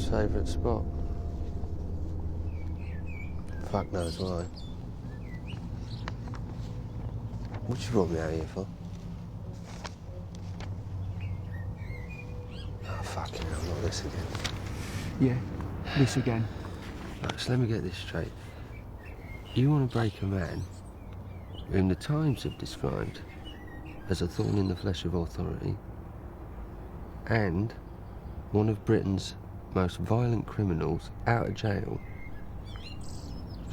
Mum's favourite spot. Fuck knows why. What you brought me out here for? Oh, fucking hell, not this again. Yeah, this again. Right, so let me get this straight. You want to break a man whom the Times have described as a thorn in the flesh of authority and one of Britain's most violent criminals out of jail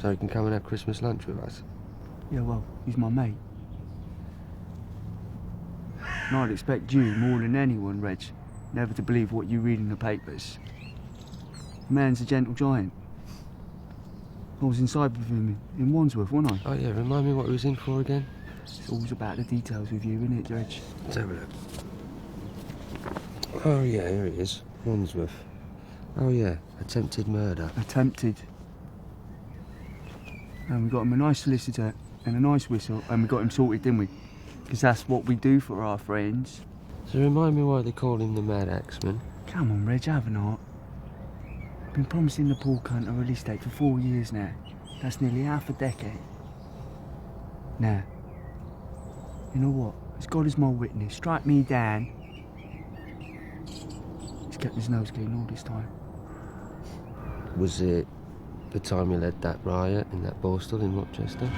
so he can come and have Christmas lunch with us? Yeah, well, he's my mate. And I'd expect you, more than anyone, Reg, never to believe what you read in the papers. The man's a gentle giant. I was inside with him in Wandsworth, wasn't I? Oh yeah, remind me what he was in for again? It's always about the details with you, isn't it, Reg? Let's have a look. Oh yeah, here it is. Wandsworth. Oh yeah, attempted murder. Attempted. And we got him a nice solicitor and a nice whistle, and we got him sorted, didn't we? Because that's what we do for our friends. So remind me why they call him the Mad Axeman. Come on, Reg, have an art. Been promising the poor cunt a release date for 4 years now. That's nearly half a decade. Now, you know what? As God is my witness, strike me down. He's kept his nose clean all this time. Was it the time you led that riot in that Borstal in Rochester?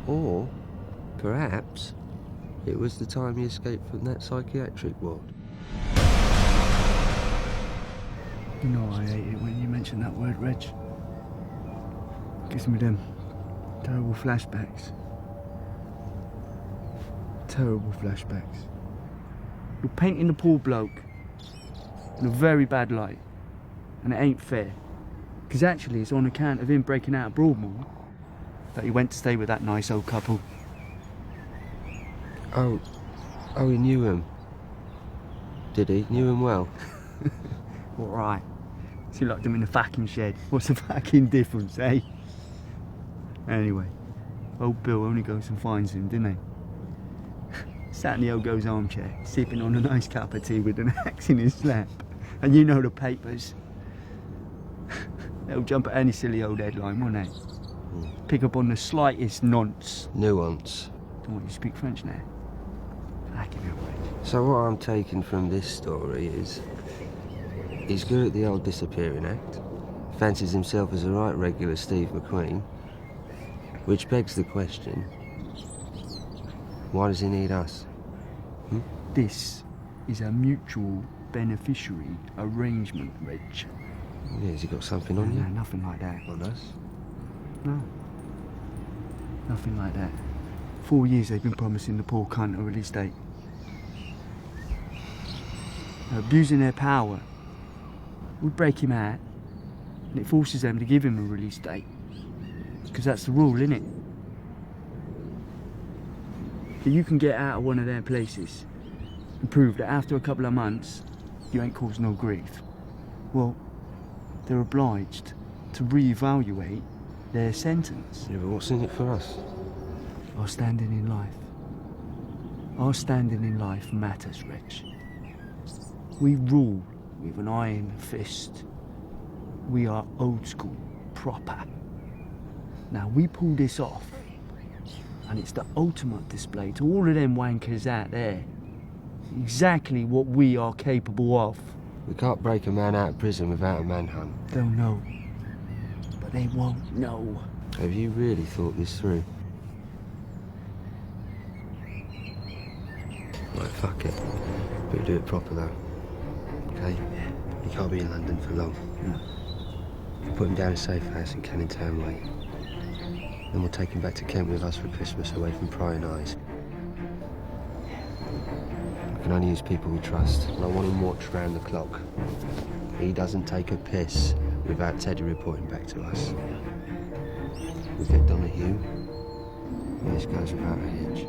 Or, perhaps, it was the time you escaped from that psychiatric ward. You know I hate it when you mention that word, Reg. Gives me them terrible flashbacks. Terrible flashbacks. You're painting the poor bloke in a very bad light, and it ain't fair. Because actually it's on account of him breaking out of Broadmoor that he went to stay with that nice old couple. Oh, he knew him. Did he? Knew him well? All right. So he locked him in the fucking shed. What's the fucking difference, eh? Anyway, old Bill only goes and finds him, didn't he? Sat in the old girl's armchair, sipping on a nice cup of tea with an axe in his lap. And you know the papers. They'll jump at any silly old headline, won't they? Pick up on the slightest nonce. Nuance. Don't want you to speak French now. Fucking hell, Reg. So what I'm taking from this story is he's good at the old disappearing act, fancies himself as a right regular Steve McQueen, which begs the question, why does he need us? This is a mutual beneficiary arrangement, Reg. Yeah, has he got something on No, you? nothing like that. On us? No. Nothing like that. 4 years they've been promising the poor cunt a release date. They're abusing their power. We break him out, and it forces them to give him a release date. Because that's the rule, innit? But you can get out of one of their places and prove that after a couple of months, you ain't caused no grief. Well, they're obliged to reevaluate their sentence. Yeah, but what's in it for us? Our standing in life. Our standing in life matters, Reg. We rule with an iron fist. We are old school, proper. Now we pull this off, and it's the ultimate display to all of them wankers out there. Exactly what we are capable of. We can't break a man out of prison without a manhunt. They'll know, but they won't know. Have you really thought this through? Right, fuck it. But do it proper though. Okay? He can't be in London for long. Put him down in a safe house in Canning Town Way. Then we'll take him back to Kent with us for Christmas, away from prying eyes. I can only use people we trust, and I want him watched round the clock. He doesn't take a piss without Teddy reporting back to us. We get Donahue, and this goes without a hitch.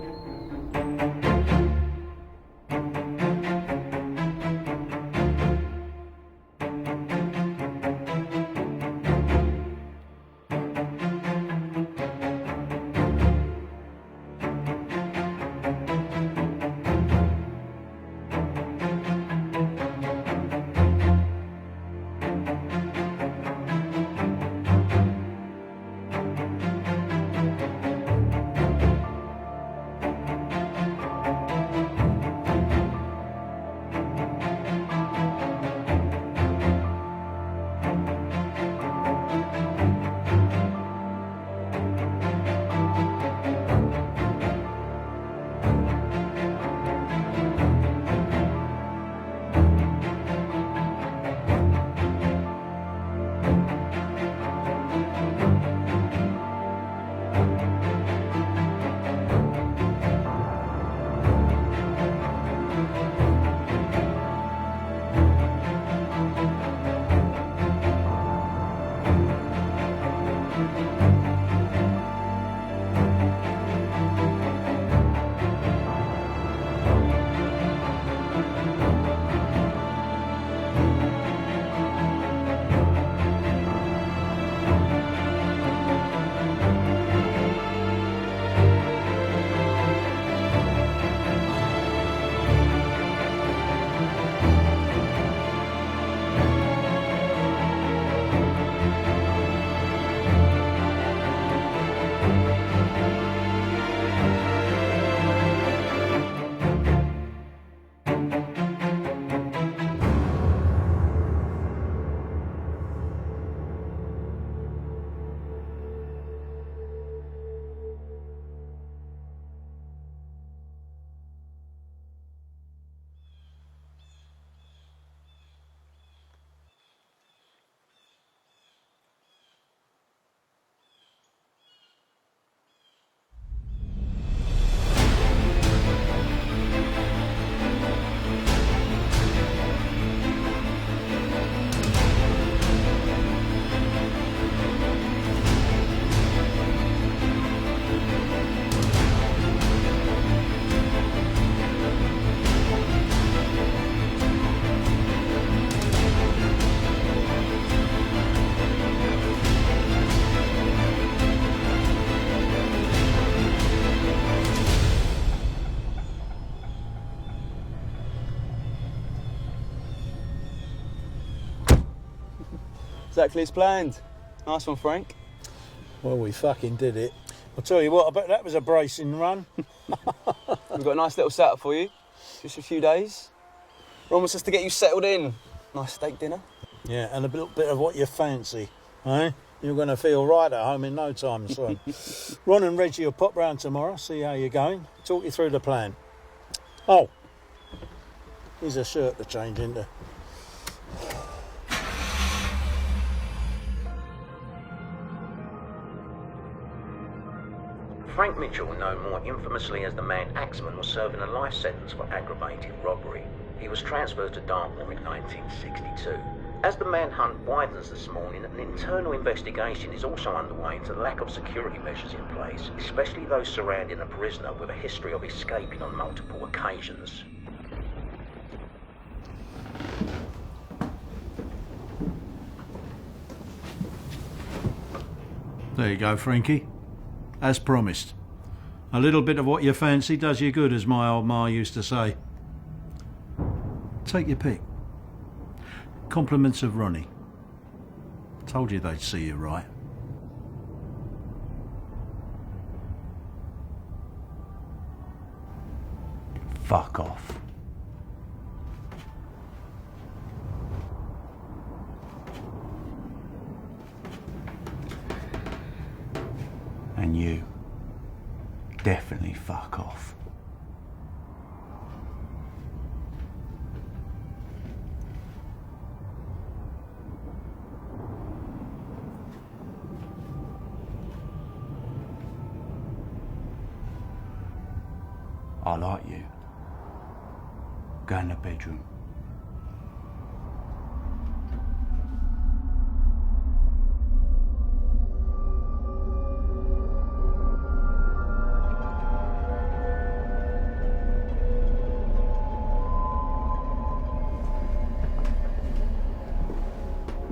Exactly as planned. Nice one, Frank. Well, we fucking did it. I'll tell you what, I bet that was a bracing run. We've got a nice little setup for you. Just a few days. Ron wants us to get you settled in. Nice steak dinner. Yeah, and a little bit of what you fancy, eh? You're going to feel right at home in no time, son. Ron and Reggie will pop round tomorrow, see how you're going, talk you through the plan. Oh, here's a shirt to change into. Frank Mitchell, known more infamously as the Man Axeman, was serving a life sentence for aggravated robbery. He was transferred to Dartmoor in 1962. As the manhunt widens this morning, an internal investigation is also underway into the lack of security measures in place, especially those surrounding a prisoner with a history of escaping on multiple occasions. There you go, Frankie. As promised. A little bit of what you fancy does you good, as my old ma used to say. Take your pick. Compliments of Ronnie. Told you they'd see you right. Fuck off. And you, definitely fuck off. I like you. Go in the bedroom.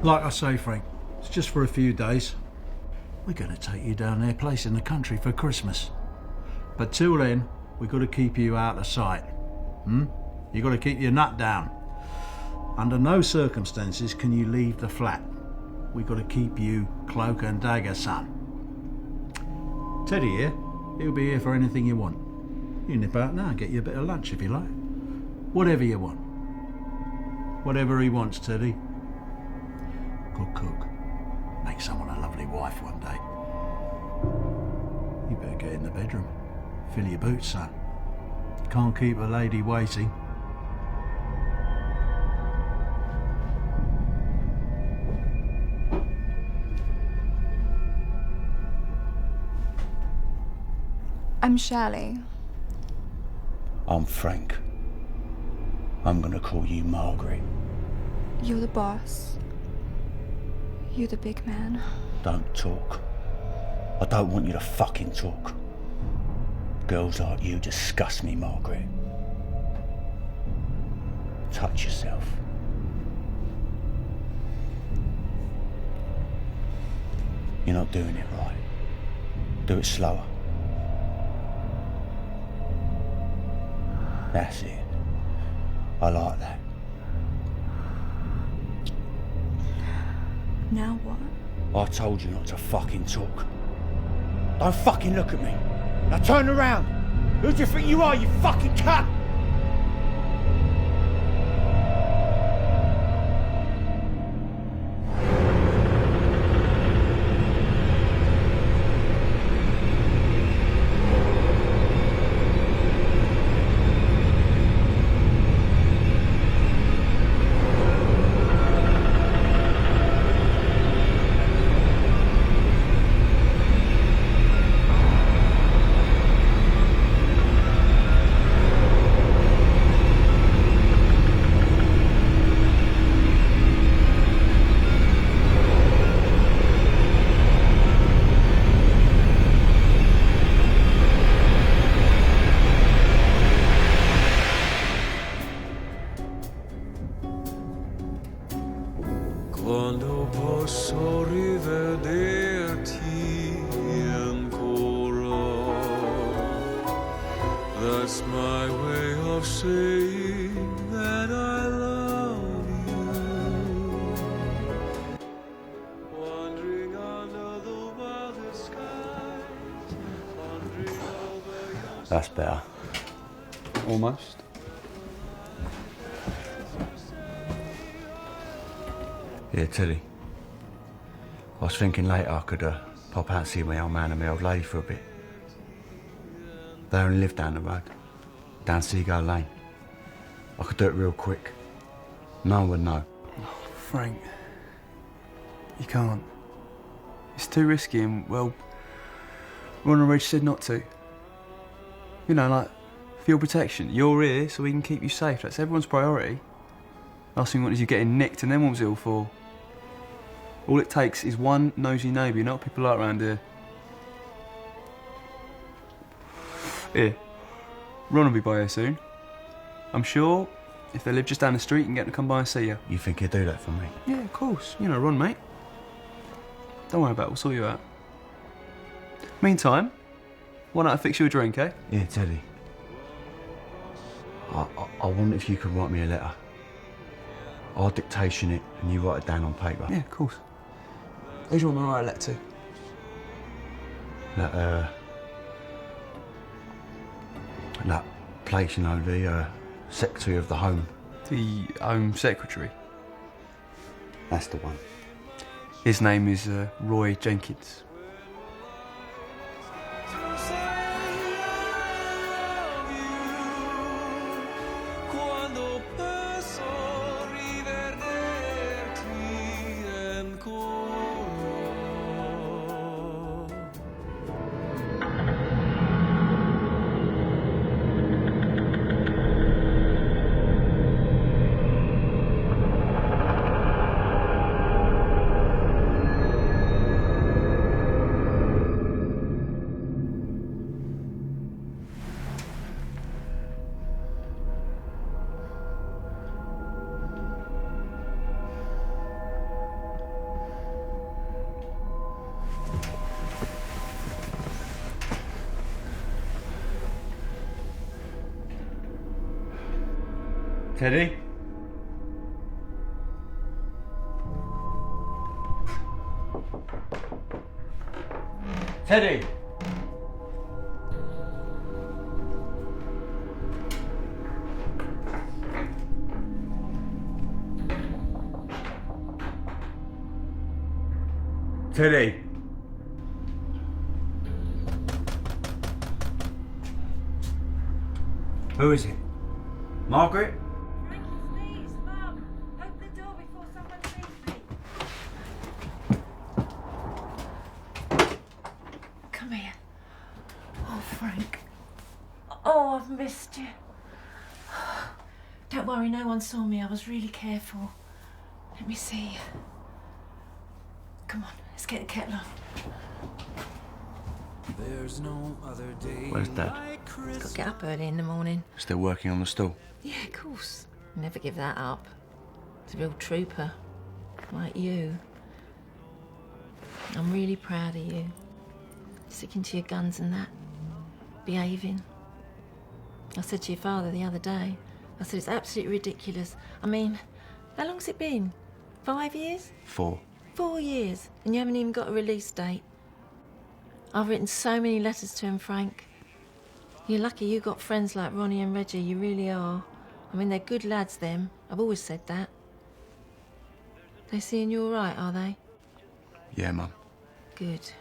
Like I say, Frank, it's just for a few days. We're going to take you down their place in the country for Christmas. But till then, we've got to keep you out of sight. You've got to keep your nut down. Under no circumstances can you leave the flat. We've got to keep you cloak and dagger, son. Teddy here, he'll be here for anything you want. You nip out now and get you a bit of lunch if you like. Whatever you want. Whatever he wants, Teddy. Good cook. Make someone a lovely wife one day. You better get in the bedroom. Fill your boots, son. Can't keep a lady waiting. I'm Shirley. I'm Frank. I'm gonna call you Margaret. You're the boss. You're the big man. Don't talk. I don't want you to fucking talk. Girls like you disgust me, Margaret. Touch yourself. You're not doing it right. Do it slower. That's it. I like that. Now what? I told you not to fucking talk. Don't fucking look at me. Now turn around. Who do you think you are, you fucking cunt? Quando posso rivederti ancora, that's my way of saying that I love you. That's better. Almost. Yeah, Teddy. I was thinking later I could pop out and see my old man and my old lady for a bit. They only live down the road, down Seagull Lane. I could do it real quick. No one would know. Oh, Frank, you can't. It's too risky and, well, Ron and Reg said not to. You know, like, for your protection. You're here so we can keep you safe. That's everyone's priority. Last thing we want is you getting nicked and then what was it all for? All it takes is one nosy neighbour, you know what people like around here. Here, Ron will be by here soon. I'm sure if they live just down the street, you can get them to come by and see you. You think he'd do that for me? Yeah, of course. You know Ron, mate. Don't worry about it, we'll sort you out. Meantime, why don't I fix you a drink, eh? Yeah, Teddy. I wonder if you could write me a letter. I'll dictation it and you write it down on paper. Yeah, of course. Who do you want me to write a letter to? That place, you know, the Secretary of the Home. The Home Secretary. That's the one. His name is Roy Jenkins. Teddy? Teddy! Teddy! Who is it? Margaret? Frankie, please, Mum. Open the door before someone sees me. Come here. Oh, Frank. Oh, I've missed you. Don't worry, no one saw me. I was really careful. Let me see. Come on, let's get the kettle on. There's no other day. Where's Dad? He's got to get up early in the morning. Still working on the stall? Yeah, of course. Never give that up. He's a real trooper. Like you. I'm really proud of you. Sticking to your guns and that. Behaving. I said to your father the other day, I said it's absolutely ridiculous. I mean, how long's it been? 5 years? 4. 4 years, and you haven't even got a release date. I've written so many letters to him, Frank. You're lucky you got friends like Ronnie and Reggie, you really are. I mean, they're good lads, them. I've always said that. They seeing you all right, are they? Yeah, Mum. Good.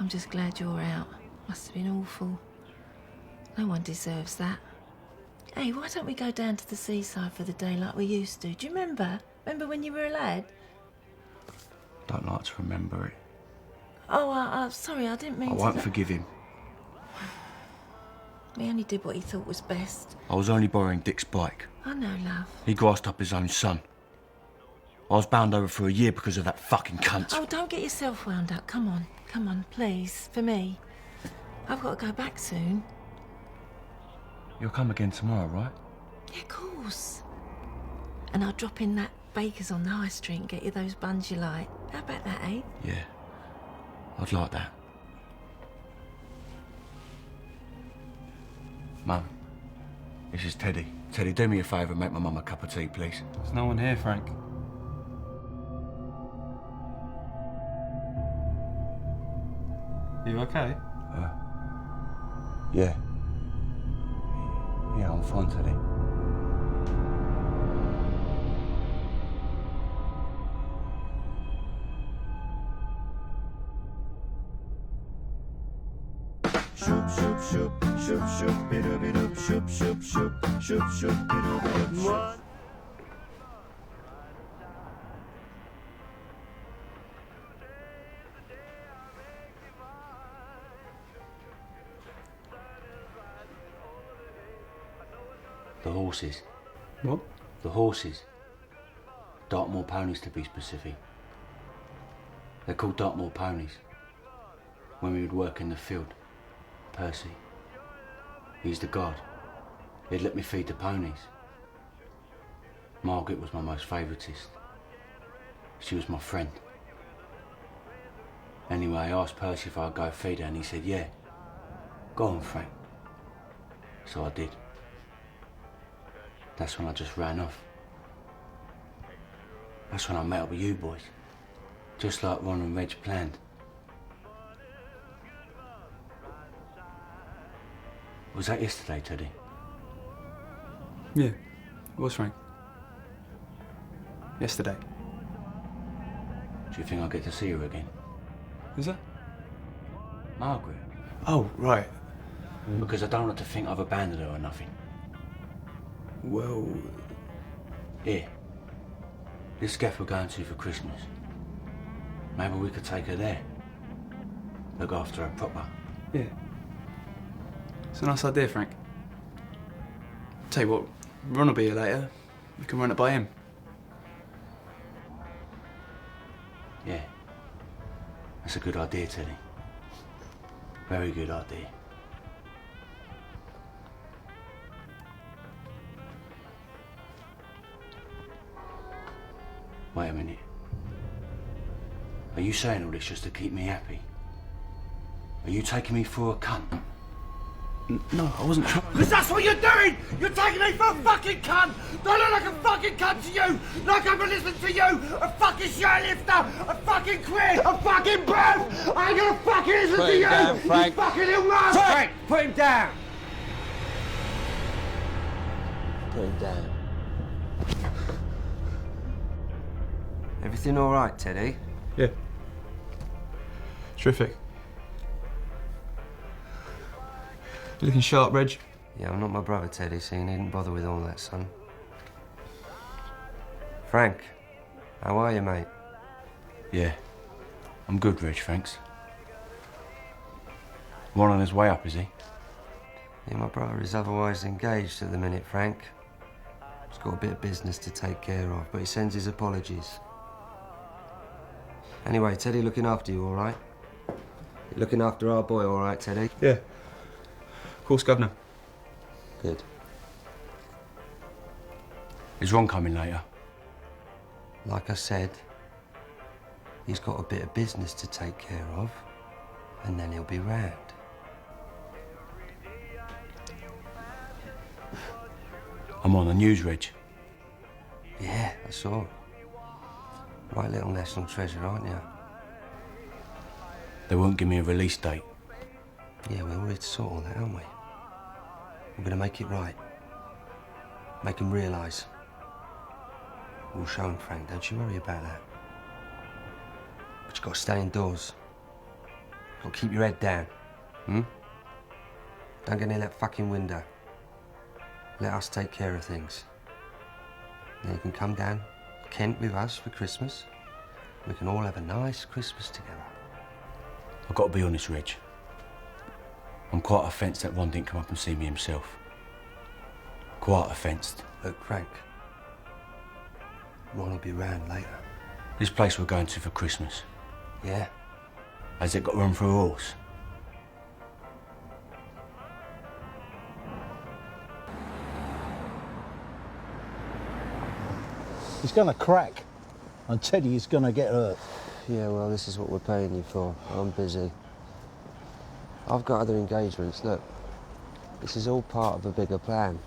I'm just glad you're out. Must have been awful. No one deserves that. Hey, why don't we go down to the seaside for the day like we used to? Do you remember? Remember when you were a lad? Don't like to remember it. Oh, sorry, I didn't mean I to... won't forgive him. He only did what he thought was best. I was only borrowing Dick's bike. I know, love. He grassed up his own son. I was bound over for a year because of that fucking cunt. Oh, don't get yourself wound up. Come on, please, for me. I've got to go back soon. You'll come again tomorrow, right? Yeah, of course. And I'll drop in that baker's on the high street and get you those buns you like. How about that, eh? Yeah. I'd like that. Mum, this is Teddy. Teddy, do me a favour and make my mum a cup of tea, please. There's no one here, Frank. You okay? Yeah. Yeah, I'm fine, Teddy. The horses. What? The horses. Dartmoor ponies, to be specific. They're called Dartmoor ponies. When we would work in the field, Percy, he's the guard. He'd let me feed the ponies. Margaret was my most favouriteest. She was my friend. Anyway, I asked Percy if I'd go feed her and he said, yeah. Go on, Frank. So I did. That's when I just ran off. That's when I met up with you boys. Just like Ron and Reg planned. Was that yesterday, Teddy? Yeah, it was, Frank. Yesterday. Do you think I'll get to see her again? Is that? Margaret. Oh, right. Because I don't want her to think I've abandoned her or nothing. Well... Here. This gaff we're going to for Christmas. Maybe we could take her there. Look after her proper. Yeah. It's a nice idea, Frank. Tell you what, Ron will be here later. We can run it by him. Yeah. That's a good idea, Teddy. Very good idea. Wait a minute. Are you saying all this just to keep me happy? Are you taking me for a cunt? No, I wasn't trying. Because that's what you're doing! You're taking me for a fucking cunt! Do I look like a fucking cunt to you? Like I've been listening to you? A fucking shirtlifter! A fucking queer! A fucking bird! I ain't gonna fucking listen to you! Down, Frank. You fucking little man! Frank, put him down! Put him down. Everything all right, Teddy? Yeah. Terrific. You looking sharp, Reg? Yeah, I'm not my brother, Teddy, so you needn't bother with all that, son. Frank, how are you, mate? Yeah. I'm good, Reg, thanks. Ron on his way up, is he? Yeah, my brother is otherwise engaged at the minute, Frank. He's got a bit of business to take care of, but he sends his apologies. Anyway, Teddy looking after you, all right? You looking after our boy, all right, Teddy? Yeah. Of course, Governor. Good. Is Ron coming later? Like I said, he's got a bit of business to take care of, and then he'll be round. I'm on the news, Reg. Yeah, I saw. Right little national treasure, aren't you? They won't give me a release date. Yeah, we're all here to sort all that, aren't we? We're gonna make it right. Make them realise. We'll show them, Frank, don't you worry about that. But you gotta stay indoors. Gotta keep your head down, Don't get near that fucking window. Let us take care of things. Then you can come down Kent with us for Christmas. We can all have a nice Christmas together. I've got to be honest, Reg. I'm quite offensed that Ron didn't come up and see me himself. Quite offensed. Look, Frank, Ron will be round later. This place we're going to for Christmas, Yeah? has it got room for a horse? He's going to crack, and Teddy is going to get hurt. Yeah, well, this is what we're paying you for. I'm busy. I've got other engagements. Look, this is all part of a bigger plan.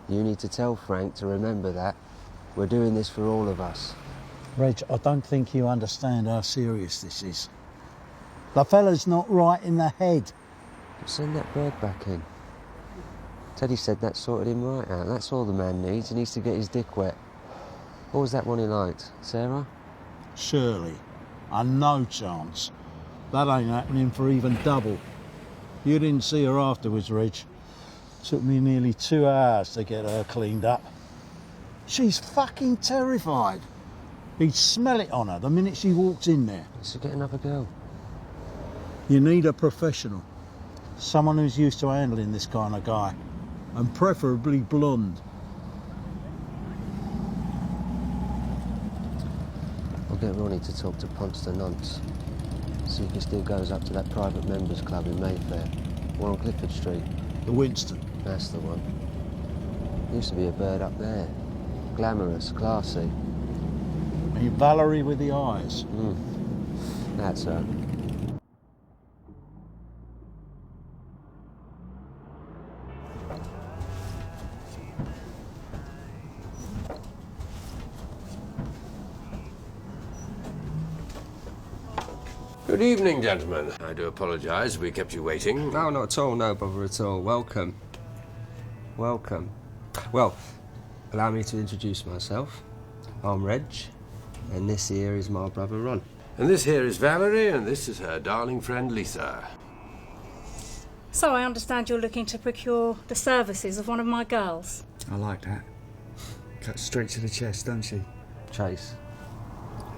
You need to tell Frank to remember that. We're doing this for all of us. Reg, I don't think you understand how serious this is. The fella's not right in the head. Send that bird back in. Teddy said that sorted him right out. That's all the man needs. He needs to get his dick wet. What was that one he liked? Sarah? Shirley. No chance. That ain't happening for even double. You didn't see her afterwards, Reg. Took me nearly 2 hours to get her cleaned up. She's fucking terrified. He'd smell it on her the minute she walked in there. So get another girl. You need a professional. Someone who's used to handling this kind of guy. And preferably blonde. I'll get Ronnie to talk to Ponce the Nonce. See if he still goes up to that private members club in Mayfair. One on Clifford Street. The Winston. That's the one. Used to be a bird up there. Glamorous, classy. And Valerie with the eyes. That's her. Good evening, gentlemen. I do apologise we kept you waiting. No, not at all. No bother at all. Welcome. Welcome. Well, allow me to introduce myself. I'm Reg, and this here is my brother Ron. And this here is Valerie, and this is her darling friend Lisa. So I understand you're looking to procure the services of one of my girls. I like that. Cuts straight to the chest, doesn't she? Chase.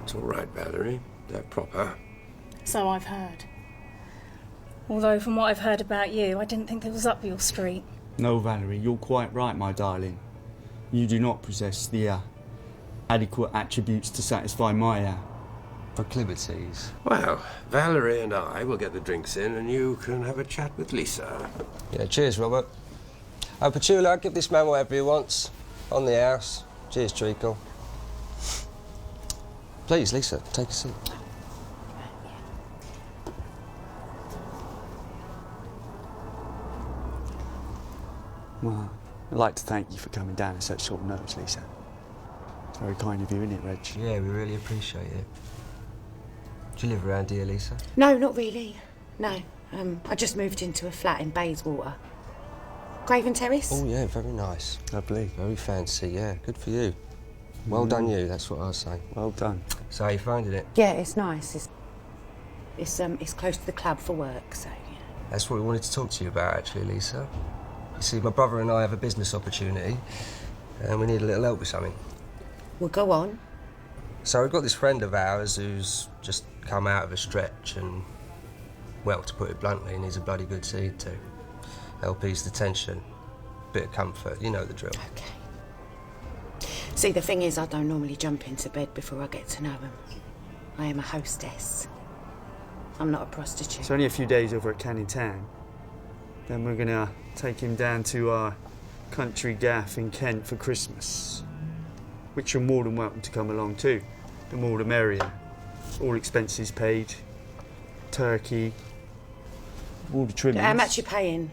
It's all right, Valerie. They're proper. So I've heard. Although from what I've heard about you, I didn't think it was up your street. No, Valerie, you're quite right, my darling. You do not possess the adequate attributes to satisfy my proclivities. Well, Valerie and I will get the drinks in, and you can have a chat with Lisa. Yeah, cheers, Robert. Oh, Petula, give this man whatever he wants. On the house. Cheers, Treacle. Please, Lisa, take a seat. Well, I'd like to thank you for coming down at such short notice, Lisa. It's very kind of you, isn't it, Reg? Yeah, we really appreciate it. Do you live around here, Lisa? No, not really. No. I just moved into a flat in Bayswater. Craven Terrace? Oh, yeah, very nice. Lovely. Very fancy, yeah. Good for you. Well done you, that's what I say. Well done. So how you finding it? Yeah, it's nice. It's close to the club for work, so, you know. That's what we wanted to talk to you about, actually, Lisa. You see, my brother and I have a business opportunity, and we need a little help with something. Well, go on. So we've got this friend of ours who's just come out of a stretch and, well, to put it bluntly, needs a bloody good seed to help ease the tension. Bit of comfort, you know the drill. Okay. See, the thing is, I don't normally jump into bed before I get to know him. I am a hostess. I'm not a prostitute. It's only a few days over at Canning Town. Then we're gonna take him down to our country gaff in Kent for Christmas, which you're more than welcome to come along too. The more the merrier. All expenses paid. Turkey. All the trimmings. How much you paying?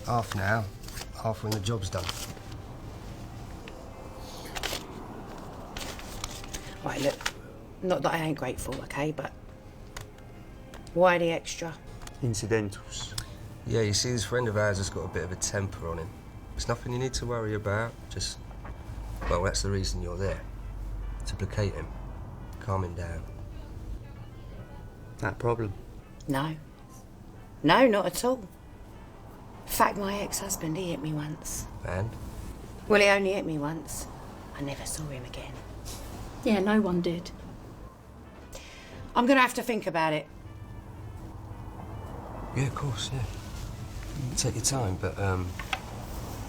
Half now, half when the job's done. Right, look, not that I ain't grateful, okay, but why the extra? Incidentals. Yeah, you see, this friend of ours has got a bit of a temper on him. It's nothing you need to worry about, just, well, that's the reason you're there. To placate him, calm him down. That problem? No. No, not at all. In fact, my ex-husband, he hit me once. And? Well, he only hit me once. I never saw him again. Yeah, no one did. I'm gonna have to think about it. Yeah, of course, yeah. Take your time, but,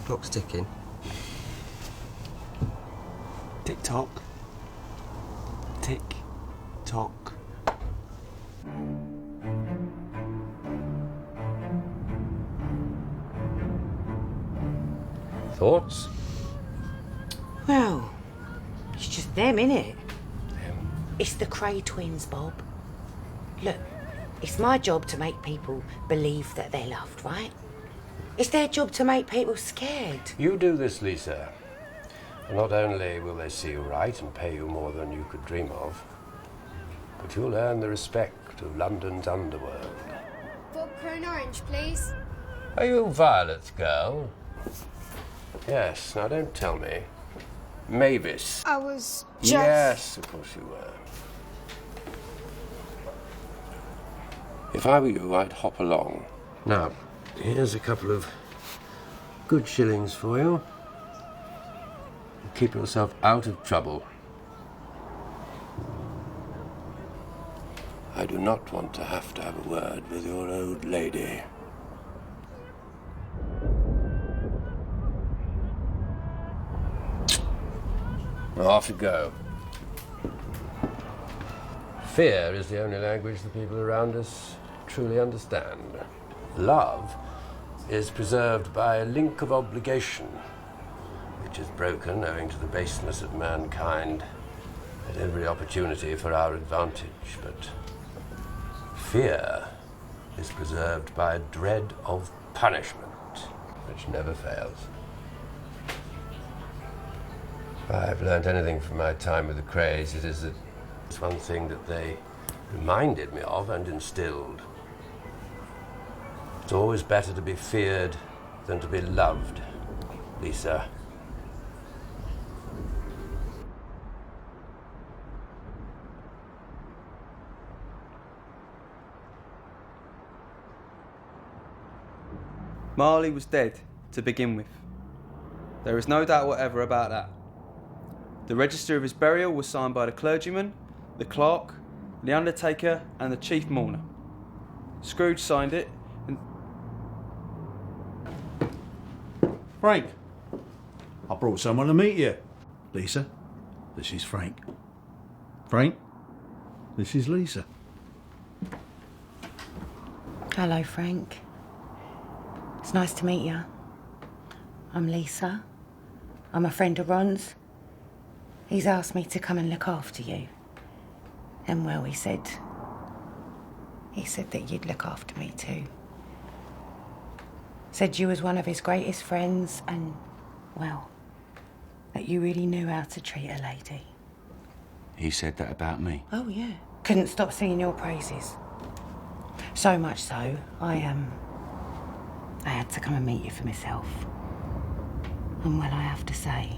clock's ticking. Tick-tock. Tick-tock. Thoughts? Well, it's just them, innit? It's the Kray twins, Bob. Look, it's my job to make people believe that they're loved, right? It's their job to make people scared. You do this, Lisa. And not only will they see you right and pay you more than you could dream of, but you'll earn the respect of London's underworld. For for an orange, please? Are you Violet's girl? Yes, now don't tell me. Mavis. I was just... Yes, of course you were. If I were you, I'd hop along. Now, here's a couple of good shillings for you. Keep yourself out of trouble. I do not want to have a word with your old lady. Off you go. Fear is the only language the people around us truly understand. Love is preserved by a link of obligation, which is broken owing to the baseness of mankind at every opportunity for our advantage. But fear is preserved by a dread of punishment, which never fails. If I've learnt anything from my time with the Krays, it is that it's one thing that they reminded me of and instilled. It's always better to be feared than to be loved, Lisa. Marley was dead to begin with. There is no doubt whatever about that. The register of his burial was signed by the clergyman, the clerk, the undertaker and the chief mourner. Scrooge signed it and... Frank, I brought someone to meet you. Lisa, this is Frank. Frank, this is Lisa. Hello, Frank. It's nice to meet you. I'm Lisa. I'm a friend of Ron's. He's asked me to come and look after you. And well, he said that you'd look after me too. Said you was one of his greatest friends and, well, that you really knew how to treat a lady. He said that about me. Oh, yeah. Couldn't stop singing your praises. So much so, I had to come and meet you for myself. And well, I have to say,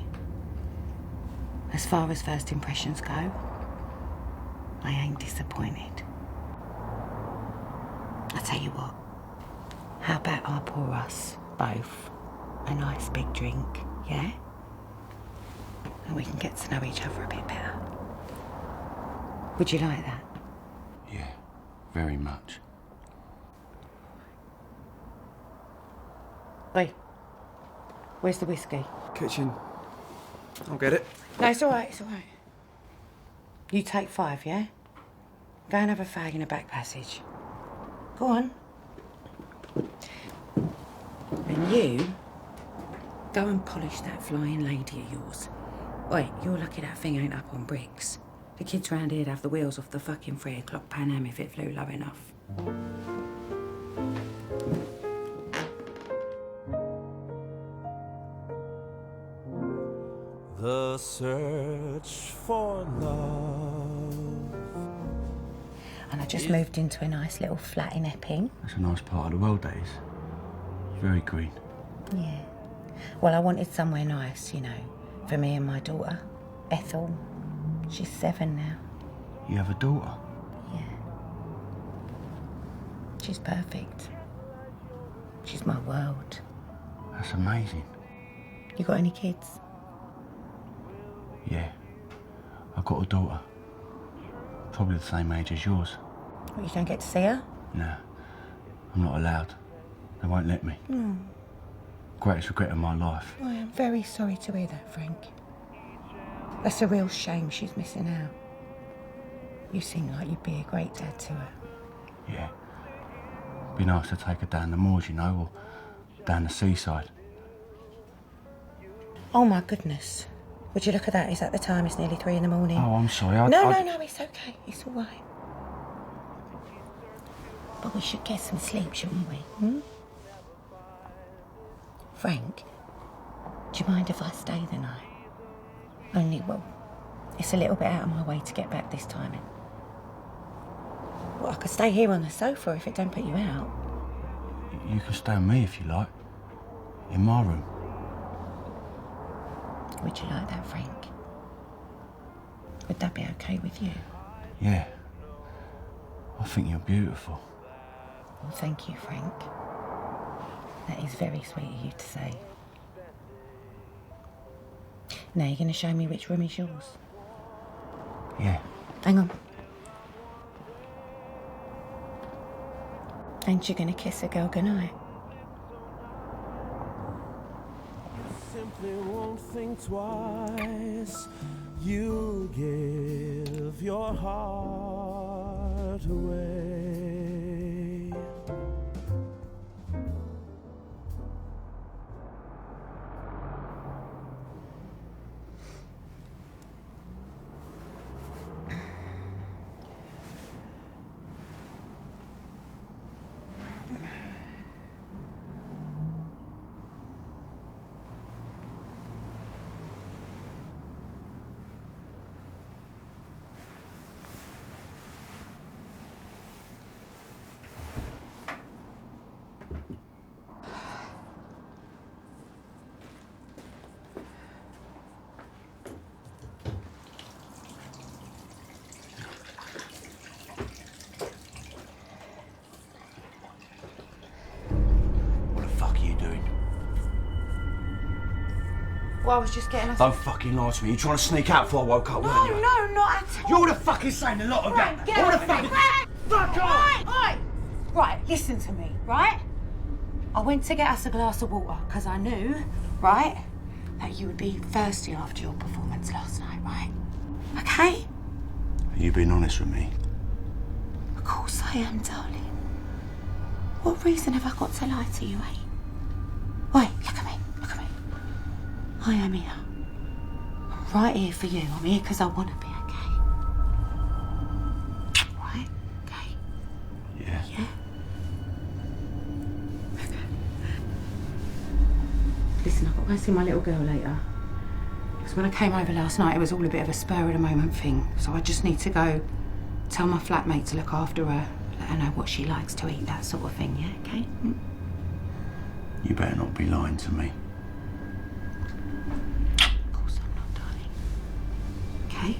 as far as first impressions go, I ain't disappointed. I tell you what, how about I pour us both a nice big drink, yeah? And we can get to know each other a bit better. Would you like that? Yeah, very much. Oi, where's the whiskey? Kitchen. I'll get it. No, it's all right, it's all right. You take 5, yeah? Go and have a fag in the back passage. Go on. And you, go and polish that flying lady of yours. Wait, you're lucky that thing ain't up on bricks. The kids round here'd have the wheels off the fucking 3 o'clock Pan Am if it flew low enough. The search for love. And I just moved into a nice little flat in Epping. That's a nice part of the world, that is. Very green. Yeah. Well, I wanted somewhere nice, you know, for me and my daughter, Ethel. She's 7 now. You have a daughter? Yeah. She's perfect. She's my world. That's amazing. You got any kids? Yeah. I've got a daughter. Probably the same age as yours. Well, you don't get to see her? No. I'm not allowed. They won't let me. Hmm. Greatest regret of my life. I am very sorry to hear that, Frank. That's a real shame she's missing out. You seem like you'd be a great dad to her. Yeah. Be nice to take her down the moors, you know, or down the seaside. Oh, my goodness. Would you look at that? Is that the time? It's nearly 3 in the morning. Oh, I'm sorry. No, it's okay. It's all right. But we should get some sleep, shouldn't we? Hmm? Frank, do you mind if I stay the night? Only, well, it's a little bit out of my way to get back this time. Well, I could stay here on the sofa if it don't put you out. You can stay with me if you like. In my room. Would you like that, Frank? Would that be okay with you? Yeah. I think you're beautiful. Well, thank you, Frank. That is very sweet of you to say. Now, you're going to show me which room is yours? Yeah. Hang on. Ain't you going to kiss a girl goodnight? Simply won't think twice. You'll give your heart away. What the fuck are you doing? Well, I was just getting us... Don't fucking lie to me. You're trying to sneak out before I woke up, weren't you? No, not at all. You're the fucking saying a lot of that. Get All the off fucking... me. Fuck off! Right, listen to me, right? I went to get us a glass of water because I knew, right, that you would be thirsty after your performance last night, right? Okay? Are you being honest with me? Of course I am, darling. What reason have I got to lie to you, eh? Oi, look at me, look at me. I am here. I'm right here for you. I'm here because I want to be, okay? Right? Okay? Yeah. Yeah? Listen, I've got to go see my little girl later. Because when I came over last night, it was all a bit of a spur-of-the-moment thing. So I just need to go tell my flatmate to look after her, let her know what she likes to eat, that sort of thing, yeah? Okay? You better not be lying to me. Of course I'm not, darling. Okay?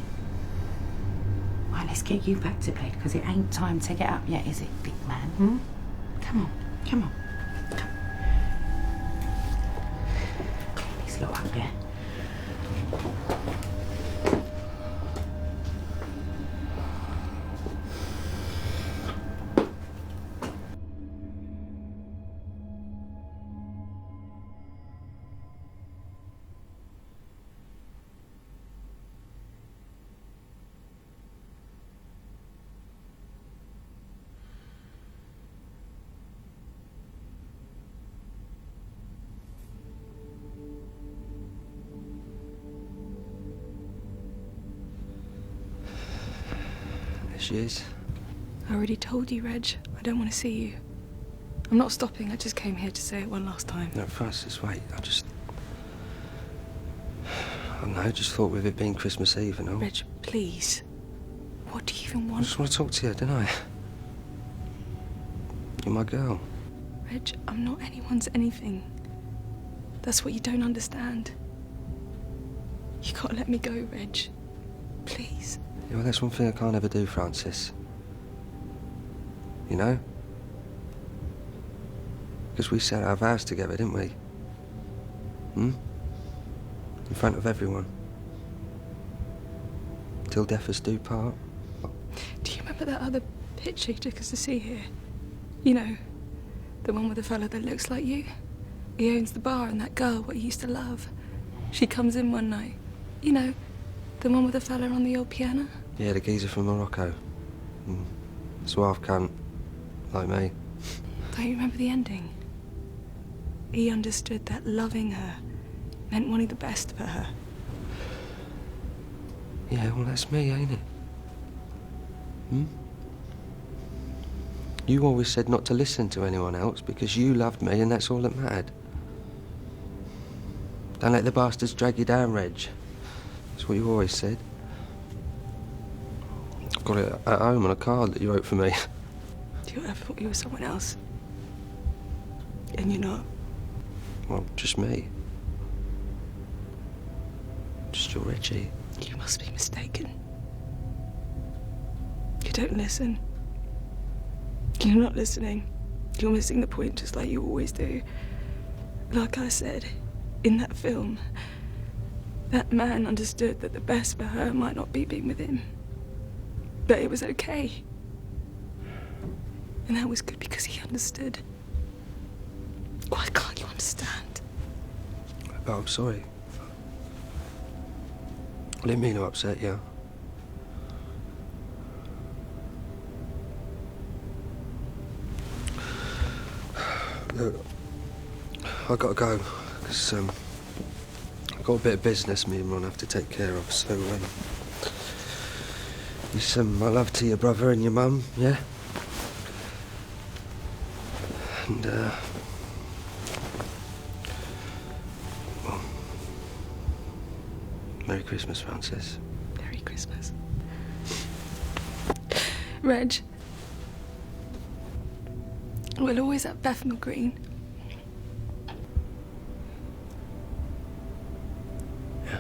Right, let's get you back to bed, because it ain't time to get up yet, is it, big man? Come on, come on. Clean this lot up, yeah? There she is. I already told you, Reg. I don't want to see you. I'm not stopping. I just came here to say it one last time. No, Francis, wait. I don't know, just thought with it being Christmas Eve and all. Reg, please. What do you even I want? just want to talk to you, don't I? You're my girl. Reg, I'm not anyone's anything. That's what you don't understand. You gotta let me go, Reg. Please. Yeah, well, that's one thing I can't ever do, Francis. You know? Because we set our vows together, didn't we? In front of everyone. Till death us do part. Do you remember that other picture you took us to see here? You know, the one with the fella that looks like you? He owns the bar and that girl what you used to love. She comes in one night. You know, the one with the fella on the old piano? Yeah, the geezer from Morocco. Suave cunt. Like me. Don't you remember the ending? He understood that loving her meant wanting the best for her. Yeah, well, that's me, ain't it? You always said not to listen to anyone else because you loved me and that's all that mattered. Don't let the bastards drag you down, Reg. That's what you always said. I've got it at home on a card that you wrote for me. Do you ever thought you were someone else? And you're not. Well, just me. Just your Reggie. You must be mistaken. You don't listen. You're not listening. You're missing the point just like you always do. Like I said, in that film, that man understood that the best for her might not be being with him. But it was okay. And that was good because he understood. Why can't you understand? Oh, I'm sorry. I didn't mean to upset you. Look, I gotta go, because I've got a bit of business me and Ron have to take care of, so you send my love to your brother and your mum, yeah? And well, Merry Christmas, Francis. Merry Christmas. Reg, we'll always at Bethnal Green. Yeah.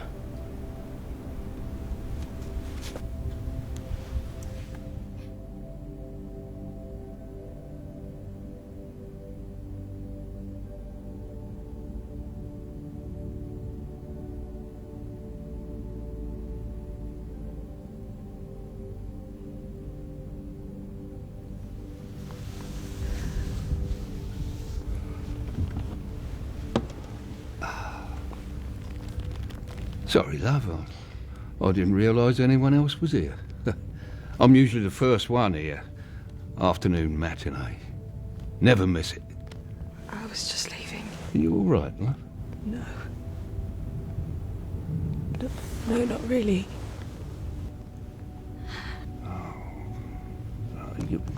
Sorry, love. I didn't realise anyone else was here. I'm usually the first one here. Afternoon matinee. Never miss it. I was just leaving. Are you all right, love? No. No, not really.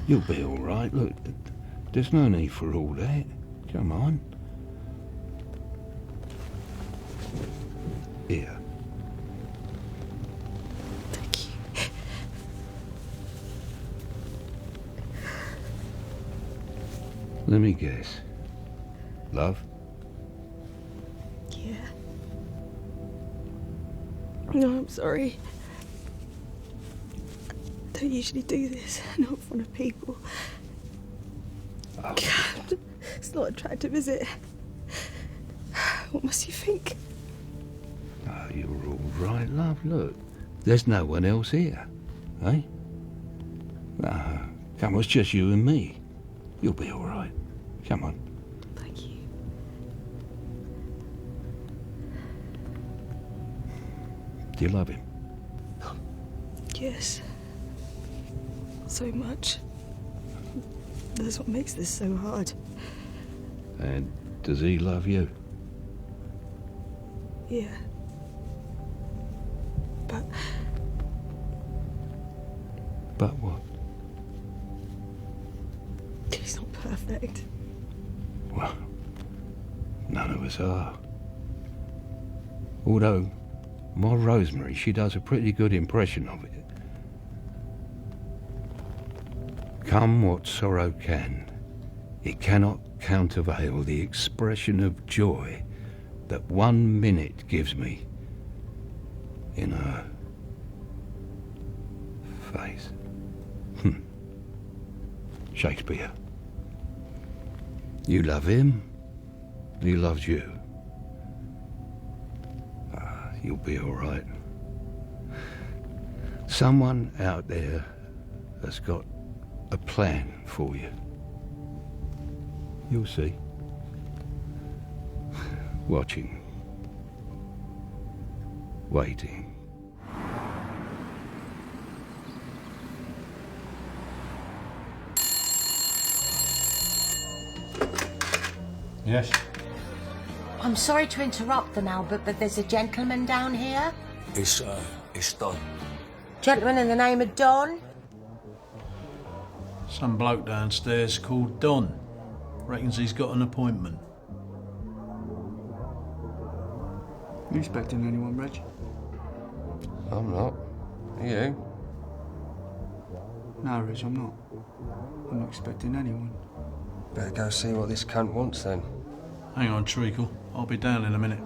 You'll be all right. Look, there's no need for all that. Come on. Here. Thank you. Let me guess. Love? Yeah. No, I'm sorry. I don't usually do this, not in front of people. Oh. God, it's not attractive, is it? What must you think? Oh, you're all right, love. Look, there's no one else here, eh? No, come on, it's just you and me. You'll be all right. Come on. Thank you. Do you love him? Yes. So much. That's what makes this so hard. And does he love you? Yeah. But what? he's not perfect. Well, none of us are. Although, my Rosemary, she does a pretty good impression of it. Come what sorrow can, it cannot countervail the expression of joy that 1 minute gives me in her face. Shakespeare. You love him, he loves you. You'll be all right. Someone out there has got a plan for you. You'll see. Watching. Waiting. Yes? I'm sorry to interrupt them, Albert, but there's a gentleman down here. It's Don. Gentleman in the name of Don? Some bloke downstairs called Don. Reckons he's got an appointment. You expecting anyone, Reg? I'm not. Are you? No, Reg, I'm not. I'm not expecting anyone. Better go see what this cunt wants then. Hang on, Treacle. I'll be down in a minute.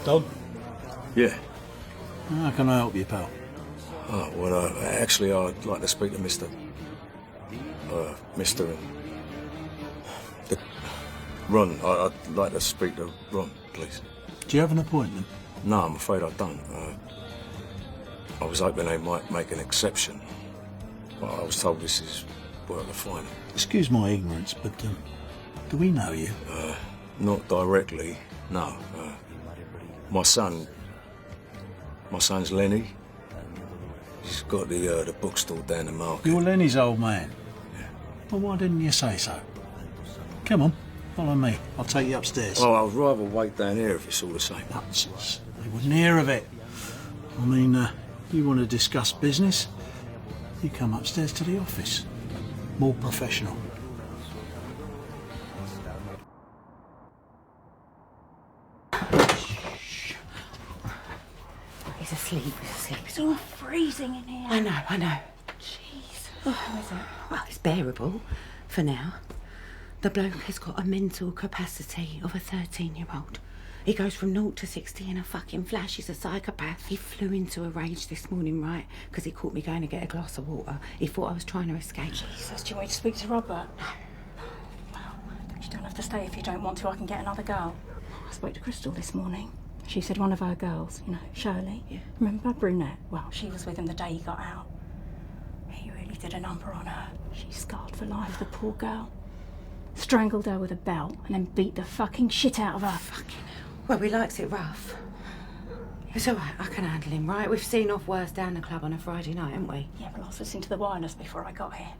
Dog? Yeah. How can I help you, pal? Oh, well, actually, I'd like to speak to Mr. Mr. Ron. I'd like to speak to Ron, please. Do you have an appointment? No, I'm afraid I don't. I was hoping they might make an exception. But I was told this is where to find them. Excuse my ignorance, but do we know you? Not directly, no. My son's Lenny. He's got the bookstore down the market. You're Lenny's old man? Yeah. Well, why didn't you say so? Come on, follow me. I'll take you upstairs. Oh, I'd rather wait down here if it's all the same. Nonsense. They wouldn't hear of it. I mean, you want to discuss business? You come upstairs to the office. More professional. He's asleep, he's asleep. It's all freezing in here. I know. Jeez. How is it? Well, it's bearable for now. The bloke has got a mental capacity of a 13-year-old. He goes from 0 to 60 in a fucking flash. He's a psychopath. He flew into a rage this morning, right? Because he caught me going to get a glass of water. He thought I was trying to escape. Jesus, do you want me to speak to Robert? No. Well, you don't have to stay if you don't want to. I can get another girl. I spoke to Crystal this morning. She said one of her girls, you know, Shirley. Yeah. Remember, brunette? Well, she was with him the day he got out. He really did a number on her. She's scarred for life, the poor girl. Strangled her with a belt and then beat the fucking shit out of her. Fucking hell. Well, he likes it rough. It's all right, I can handle him, right? We've seen off worse down the club on a Friday night, haven't we? Yeah, but I was listening to the wireless before I got here.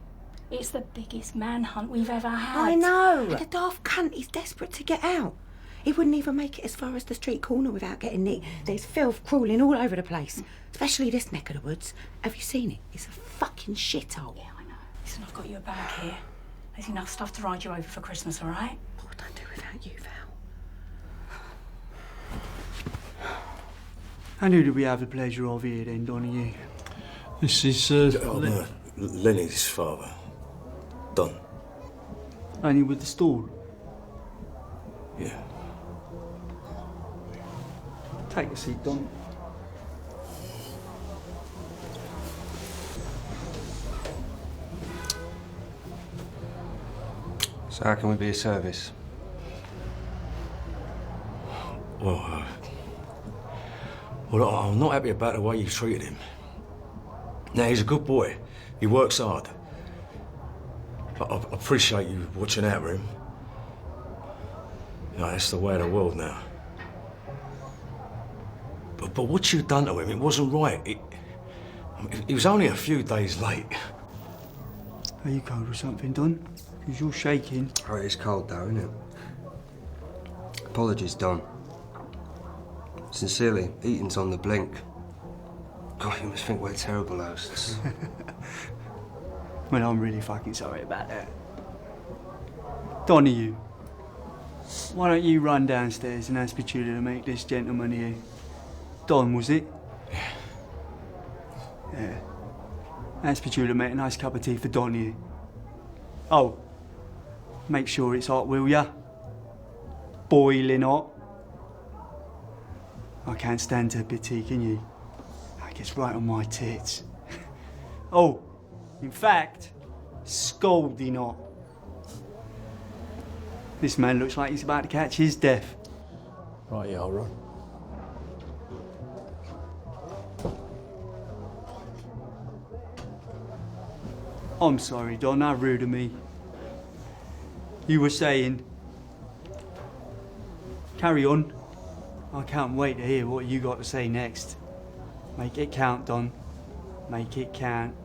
It's the biggest manhunt we've ever had. I know. And the daft cunt, he's desperate to get out. He wouldn't even make it as far as the street corner without getting nicked. There's filth crawling all over the place, especially this neck of the woods. Have you seen it? It's a fucking shithole. Yeah, I know. Listen, I've got you a bag here. There's enough stuff to ride you over for Christmas, all right? What would I do without you, Val? And who do we have the pleasure of here then, Donnie? This is, Lenny's father. Don. Only with the stall? Yeah. Take a seat, Don. So how can we be of service? Well, I'm not happy about the way you treated him. Now, he's a good boy. He works hard. I appreciate you watching out for him. You know, that's the way of the world now. But what you done to him, it wasn't right. He was only a few days late. Are you cold or something, Don? Because you're shaking. Oh, it is cold though, isn't it? Apologies, Don. Sincerely, Eaton's on the blink. God, you must think we're terrible hosts. Well, I'm really fucking sorry about that. Donnie, why don't you run downstairs and ask Petula to make this gentleman here? Don, was it? Yeah. Ask Petula to make a nice cup of tea for Don here. Oh, make sure it's hot, will ya? Boiling hot. I can't stand her pity, can you? That gets right on my tits. Oh, in fact, scalding hot. This man looks like he's about to catch his death. Right, yeah, Ron. I'm sorry, Don, how rude of me. You were saying... Carry on. I can't wait to hear what you got to say next. Make it count, Don. Make it count.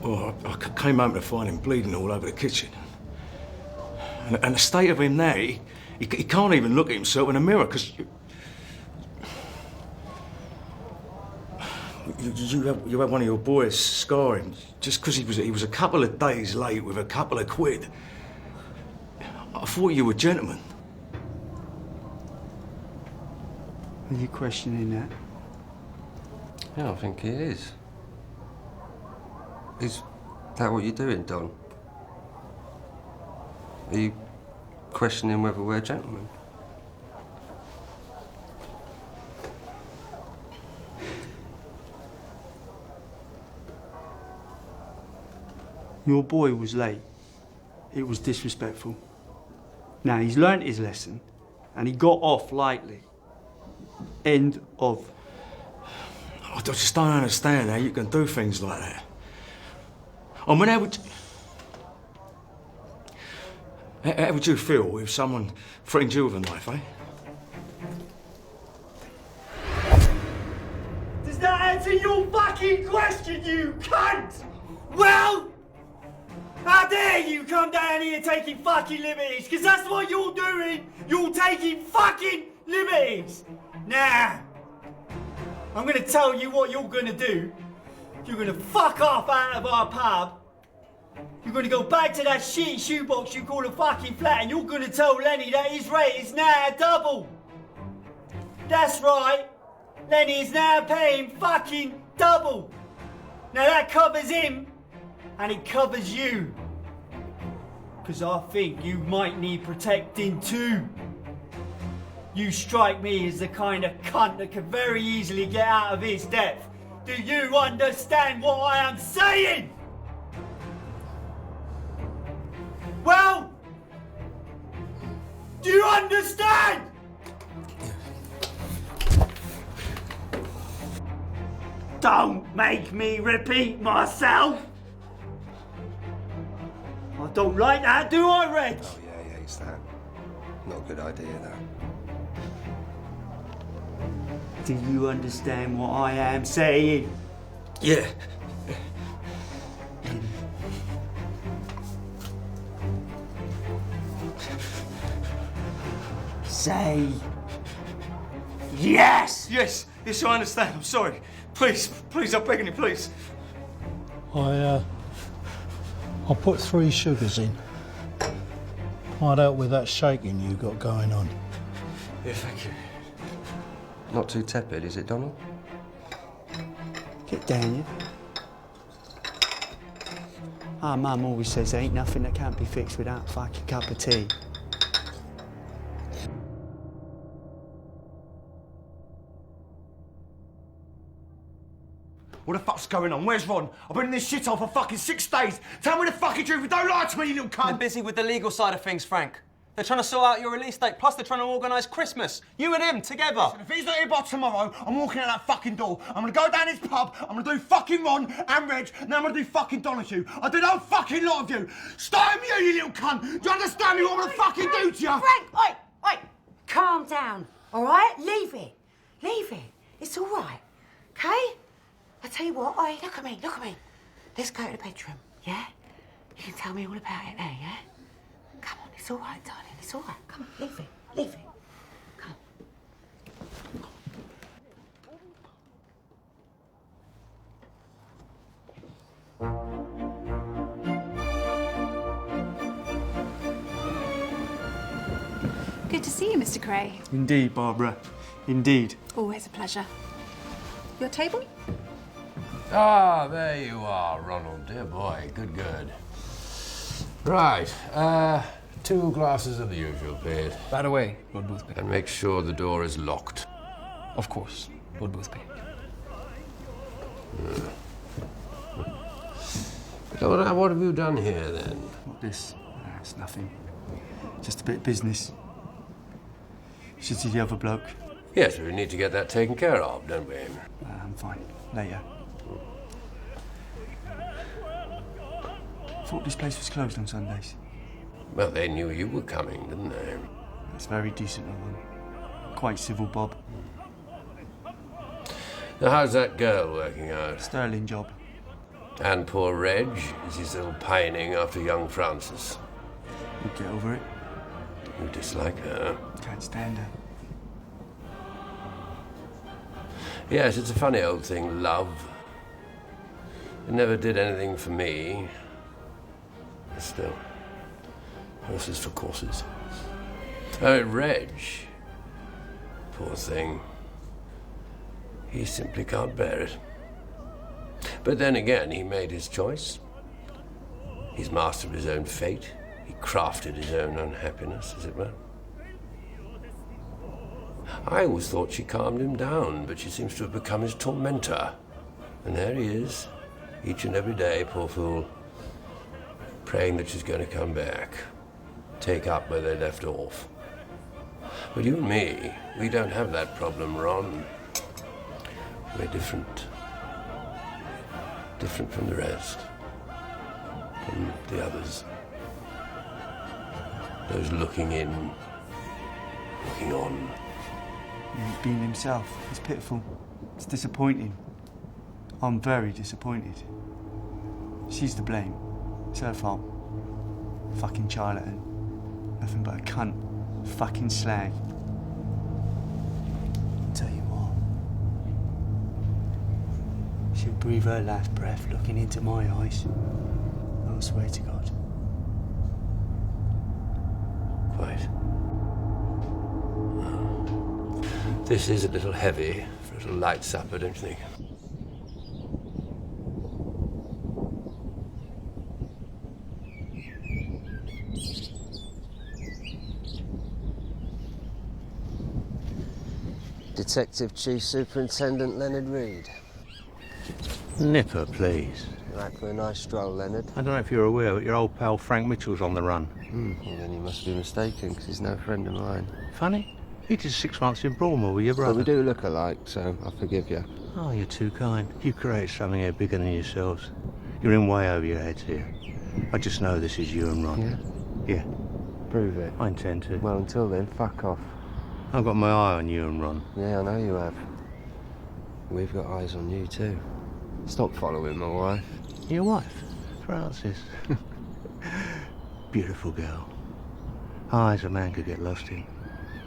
Well, I came home to find him bleeding all over the kitchen. And the state of him now, he can't even look at himself in the mirror, because... You had one of your boys scar him just because he was a couple of days late with a couple of quid. I thought you were gentlemen. Are you questioning that? Yeah, I think he is. Is that what you're doing, Don? Are you questioning whether we're gentlemen? Your boy was late. It was disrespectful. Now, he's learnt his lesson, and he got off lightly. End of. I just don't understand how you can do things like that. I mean, how would you feel if someone threatened you with a knife, eh? Does that answer your fucking question, you cunt? Well, how dare you come down here taking fucking liberties? Because that's what you're doing. You're taking fucking liberties. Now, I'm going to tell you what you're going to do. You're going to fuck off out of our pub. You're going to go back to that shitty shoebox you call a fucking flat, and you're going to tell Lenny that his rate is now double. That's right. Lenny is now paying fucking double. Now that covers him, and it covers you. Because I think you might need protecting too. You strike me as the kind of cunt that could very easily get out of his depth. Do you understand what I am saying? Well, do you understand? Don't make me repeat myself. I don't like that, do I, Reg? Oh, yeah, it's that. Not a good idea, that. Do you understand what I am saying? Yeah. Say yes! Yes, I understand. I'm sorry. Please, I'm begging you, please. I put 3 sugars in. Might help with that shaking you got going on. Yeah, thank you. Not too tepid, is it, Donald? Get down, yeah? Our mum always says there ain't nothing that can't be fixed without a fucking cup of tea. What the fuck's going on? Where's Ron? I've been in this shithole for fucking 6 days. Tell me the fucking truth, but don't lie to me, you little cunt. They're busy with the legal side of things, Frank. They're trying to sort out your release date, plus they're trying to organise Christmas. You and him, together. Listen, if he's not here by tomorrow, I'm walking out that fucking door. I'm gonna go down his pub, I'm gonna do fucking Ron and Reg, and then I'm gonna do fucking Donahue. I did a whole fucking lot of you. Starting with you, you little cunt. Do you understand me what I'm gonna fucking do to you? Frank, oi! Calm down, all right? Leave it. It's all right, okay? I tell you what, oi, look at me. Let's go to the bedroom, yeah? You can tell me all about it there, yeah? Come on, it's all right, darling, it's all right. Come on, leave it. Come on. Good to see you, Mr. Cray. Indeed, Barbara. Indeed. Always a pleasure. Your table? Ah, there you are, Ronald, dear boy. Good. Right, 2 glasses of the usual, please. By the way, Lord Boothby. And make sure the door is locked. Of course, Lord Boothby. So what have you done here, then? What this? It's nothing. Just a bit of business. Should see the other bloke. Yes, we need to get that taken care of, don't we? I'm fine. Later. Thought this place was closed on Sundays. Well, they knew you were coming, didn't they? That's very decent of them. Quite civil, Bob. Now, how's that girl working out? Sterling job. And poor Reg? Is he still pining after young Francis? We'll get over it. You dislike her? Can't stand her. Yes, it's a funny old thing, love. It never did anything for me. But still, horses for courses. Oh, Reg. Poor thing. He simply can't bear it. But then again, he made his choice. He's master of his own fate. He crafted his own unhappiness, as it were. I always thought she calmed him down, but she seems to have become his tormentor. And there he is, each and every day, poor fool, praying that she's going to come back, take up where they left off. But you and me, we don't have that problem, Ron. We're different. Different from the rest. From the others. Those looking in, looking on. He ain't being himself. It's pitiful. It's disappointing. I'm very disappointed. She's to blame. It's her fault. Fucking charlatan. Nothing but a cunt. Fucking slag. I'll tell you what. She'll breathe her last breath looking into my eyes. I swear to God. Quite. This is a little heavy for a little light supper, don't you think? Detective Chief Superintendent Leonard Reed. Nipper, please. You like for a nice stroll, Leonard? I don't know if you're aware, but your old pal Frank Mitchell's on the run. Well, then you must be mistaken, because he's no friend of mine. Funny. He did 6 months in Broadmoor with your brother. But we do look alike, so I'll forgive you. Oh, you're too kind. You create something here bigger than yourselves. You're in way over your heads here. I just know this is you and Ron. Yeah? Yeah. Prove it. I intend to. Well, until then, fuck off. I've got my eye on you and Ron. Yeah, I know you have. We've got eyes on you, too. Stop following my wife. Your wife? Frances. Beautiful girl. Eyes a man could get lost in.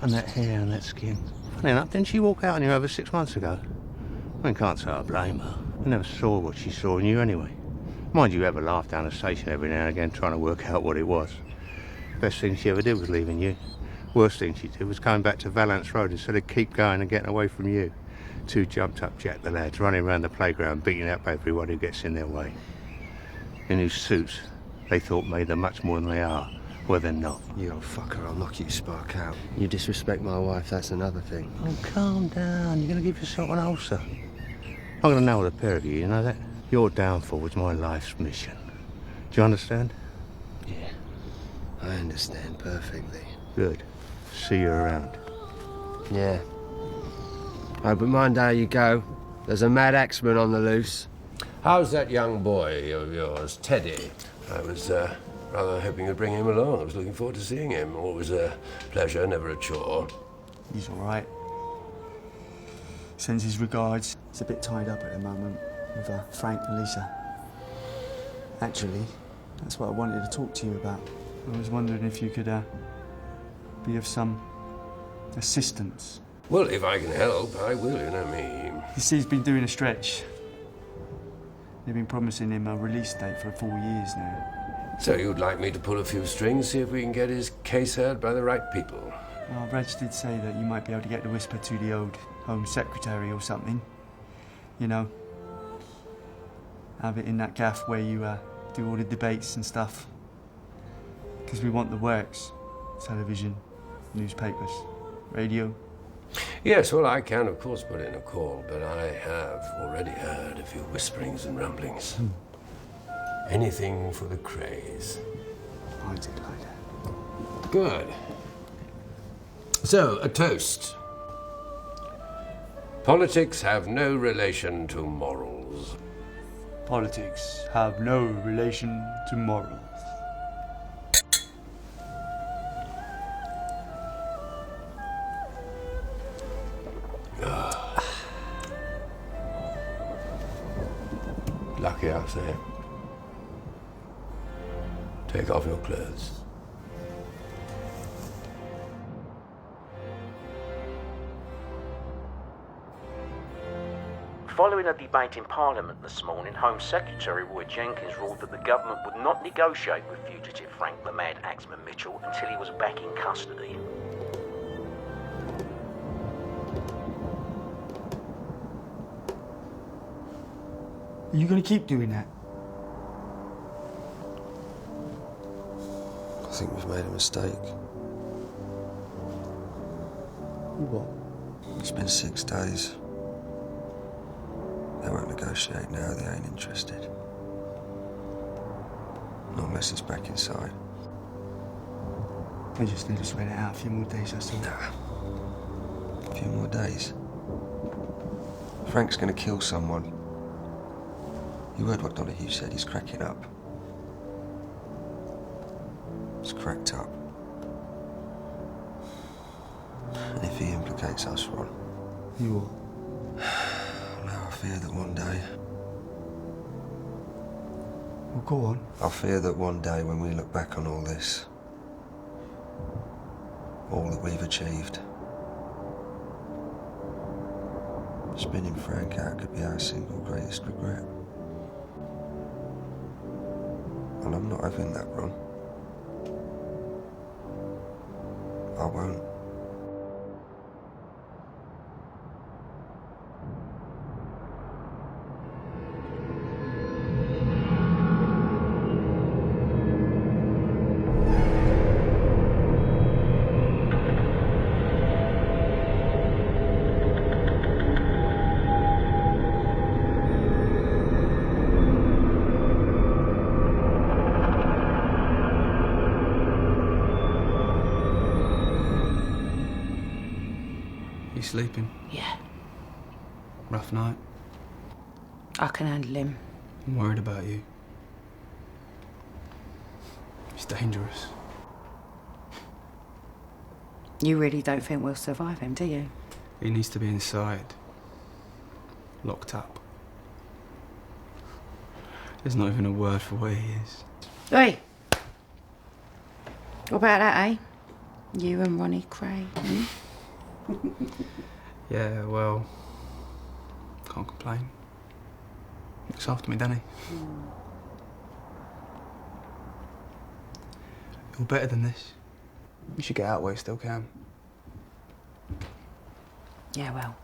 And that hair and that skin. Funny enough, didn't she walk out on you over 6 months ago? I mean, can't say I blame her. I never saw what she saw in you anyway. Mind you, ever laugh down the station every now and again trying to work out what it was. Best thing she ever did was leaving you. Worst thing she did was coming back to Vallance Road instead of keep going and getting away from you. Two jumped up Jack the lads running around the playground beating up everyone who gets in their way. In whose suits they thought made them much more than they are. Well, they're not. You old fucker, I'll knock you spark out. You disrespect my wife, that's another thing. Oh, calm down. You're going to give yourself an ulcer. I'm going to nail the pair of you, you know that? Your downfall was my life's mission. Do you understand? Yeah, I understand perfectly. Good. See you around. Yeah. Oh, but mind how you go. There's a mad axeman on the loose. How's that young boy of yours, Teddy? I was rather hoping you'd bring him along. I was looking forward to seeing him. Always a pleasure, never a chore. He's all right. Sends his regards. He's a bit tied up at the moment with Frank and Lisa. Actually, that's what I wanted to talk to you about. I was wondering if you could be of some assistance. Well, if I can help, I will, you know me. You see, he's been doing a stretch. They've been promising him a release date for 4 years now. So you'd like me to pull a few strings, see if we can get his case heard by the right people? Well, Reg did say that you might be able to get the whisper to the old Home Secretary or something. You know, have it in that gaff where you do all the debates and stuff. Because we want the works. Television, newspapers, radio. Yes, well, I can, of course, put in a call, but I have already heard a few whisperings and rumblings. Anything for the Krays. I did like that. Good. So, a toast. Politics have no relation to morals. Politics have no relation to morals. Lucky us, eh? Take off your clothes. Following a debate in Parliament this morning, Home Secretary Roy Jenkins ruled that the government would not negotiate with fugitive Frank the Mad Axeman Mitchell until he was back in custody. Are you going to keep doing that? I think we've made a mistake. What? It's been 6 days. They won't negotiate now, they ain't interested. Not unless it's back inside. I just need to sweat it out a few more days, that's all. Nah. A few more days. Frank's gonna kill someone. You heard what Donahue said, he's cracking up. He's cracked up. And if he implicates us, Ron... You what? Now I fear that one day... Well, go on. I fear that one day when we look back on all this, all that we've achieved, spinning Frank out could be our single greatest regret. And I'm not having that, Ron. I won't. You sleeping? Yeah, Rough night? I can handle him. I'm worried about you. He's dangerous. You really don't think we'll survive him, do you? He needs to be inside. Locked up. There's not even a word for where he is. Hey! What about that, eh? You and Ronnie Kray, hmm? Yeah, well, can't complain. Looks after me, doesn't he? You're better than this. You should get out while you still can. Yeah, well,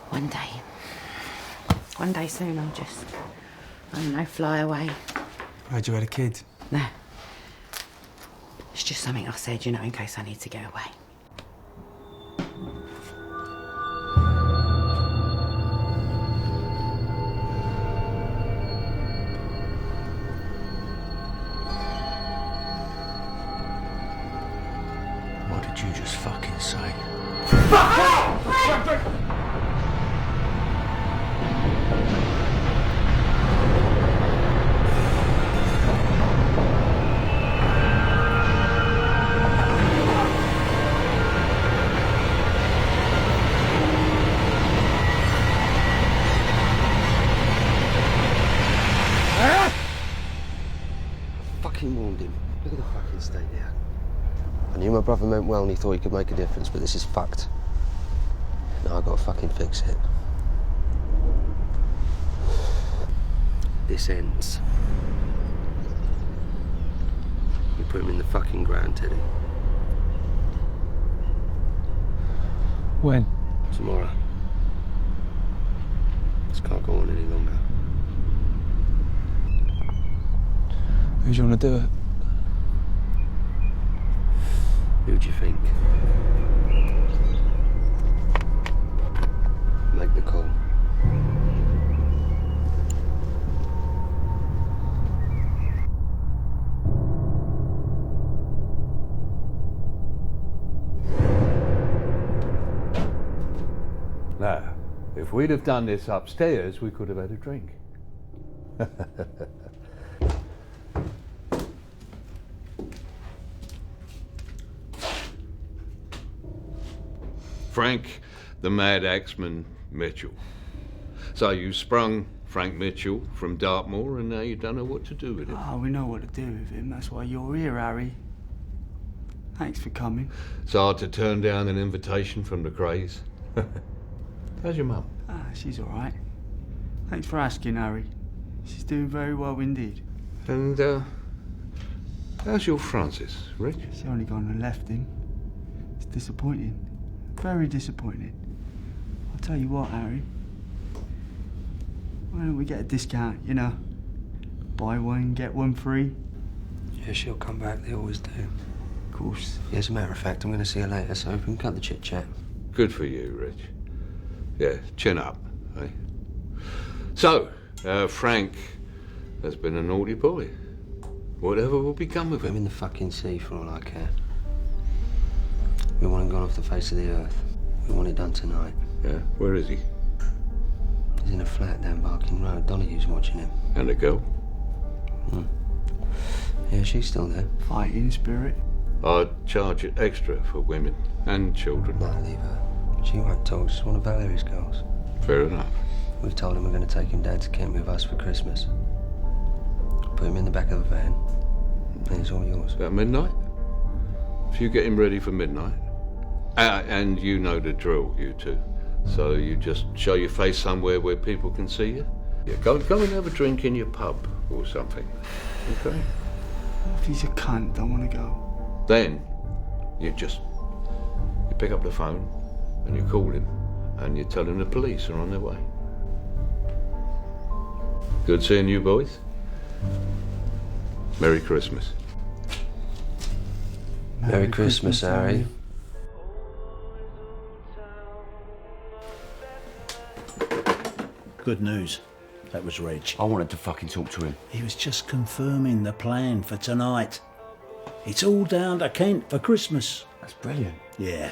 one day. One day soon I'll just, I don't know, fly away. I heard you had a kid. No. It's just something I said, you know, in case I need to get away. What did you just fucking say? Fucking warned him. Look at the fucking state here. I knew my brother meant well and he thought he could make a difference, but this is fucked. Now I've got to fucking fix it. This ends. You put him in the fucking ground, Teddy. When? Tomorrow. This can't go on any longer. Who do you want to do it? Who do you think? Make the call. Now, if we'd have done this upstairs, we could have had a drink. Frank, the Mad Axeman Mitchell. So you sprung Frank Mitchell from Dartmoor and now you don't know what to do with him. Oh, we know what to do with him. That's why you're here, Harry. Thanks for coming. It's hard to turn down an invitation from the Krays. How's your mum? Ah, she's all right. Thanks for asking, Harry. She's doing very well indeed. And, how's your Francis, Rich? She's only gone and left him. It's disappointing. Very disappointing. I'll tell you what, Harry. Why don't we get a discount, you know? Buy one, get one free. Yeah, she'll come back. They always do. Of course. Yeah, as a matter of fact, I'm going to see her later, so we can cut the chit-chat. Good for you, Rich. Yeah, chin up, eh? So, Frank has been a naughty boy. Whatever will become of him? Put him in the fucking sea for all I care. We want him gone off the face of the earth. We want it done tonight. Yeah, where is he? He's in a flat down Barking Road. Donahue's watching him. And the girl? Yeah, she's still there. Fighting spirit. I'd charge it extra for women and children. No, leave her. She won't talk. She's one of Valerie's girls. Fair enough. We've told him we're going to take him down to Kent with us for Christmas. Put him in the back of the van. And it's all yours. About midnight? If you get him ready for midnight. And you know the drill, you two. So you just show your face somewhere where people can see you. Yeah, go and have a drink in your pub or something. Okay? If he's a cunt, don't want to go. Then you pick up the phone and you call him and you tell him the police are on their way. Good seeing you boys. Merry Christmas. Merry Christmas, Harry. Good news. That was Reg. I wanted to fucking talk to him. He was just confirming the plan for tonight. It's all down to Kent for Christmas. That's brilliant. Yeah.